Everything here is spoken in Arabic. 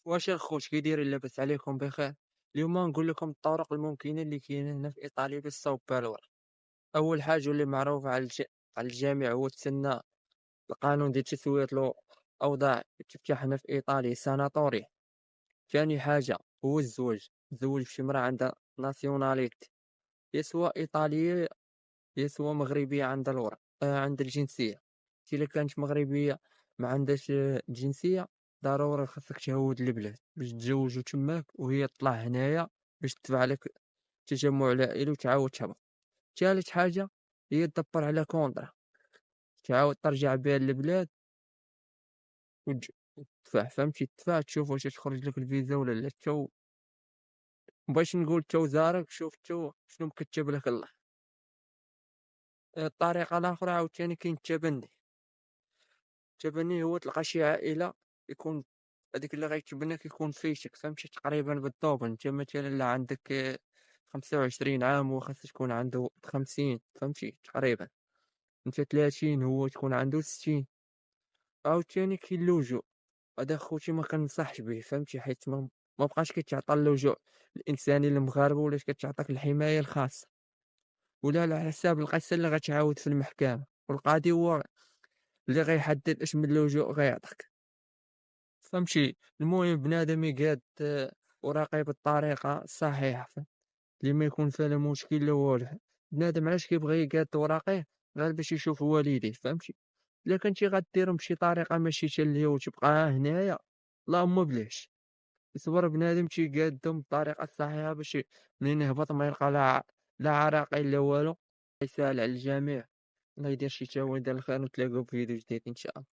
واش الخوت كي دايرين لاباس عليكم بخير. اليوم نقول لكم الطرق الممكنه اللي كاينه هنا في ايطاليا باش تصاوب بها الورق. اول حاجه واللي معروف على الجميع هو تسنى القانون ديال تسويه الاوضاع تفتح هنا في ايطاليا ساناتوري. ثاني حاجه هو الزواج بشي مرا عندها ناسيوناليتي، يا سواء ايطاليه يا سواء مغربيه عندها الورق عندها الجنسيه. الا كانت مغربيه ما عندهاش الجنسيه، ضروري خاصك تهود البلاد باش تزوجوا تماك وهي تطلع هنايا باش تدفع لك تجمع العائلي وتعاود تهبط. ثالث حاجه هي تدبر على كونطرا تعاود ترجع بها للبلاد وتدفع، فهمتي؟ تدفع تشوف واش تخرج لك الفيزا ولا لا. تو باش نقول تو زارك شوف تو شنو مكتب لك الله. الطريقه الاخرى عاوتاني كاين التبني هو تلقى شي عائله يكون هذيك اللي غيتبنى كيكون فيشك، فهمتي؟ تقريبا بالضبط انت مثلا لا عندك 25 عام هو خاص تكون عنده 50، فهمتي؟ تقريبا انت 30 هو تكون عنده 60. عاوتاني كاين اللجوء، هذا خوتي ما كنصحش به، فهمتي؟ حيت ما بقاش كيتعطى اللجوء الانساني للمغاربه، ولاش كتعطاك الحمايه الخاصه، ولا على حساب القصه اللي غتعاود في المحكمه، والقاضي هو اللي غيحدد اش من اللجوء غيعطيك، فهمتي؟ المهم بنادم يقاد وراقي بالطريقه الصحيحه اللي ما يكون فيها لا مشكل لا والو. بنادم علاش كيبغي يقاد وراقيه؟ غير باش يشوف والديه، فهمتي؟ الا كنتي غديرهم بشي طريقه ماشي حتى اللي هو تبقى هنايا، اللهم بلاش. يصبر بنادم تيقادهم بالطريقه الصحيحه باش منين يهبط ما يلقى لا عراقيل لا والو. يسهل على الجميع. الله يدير شي تاويل ديال الخير، ونتلاقاو في فيديو جديد ان شاء الله.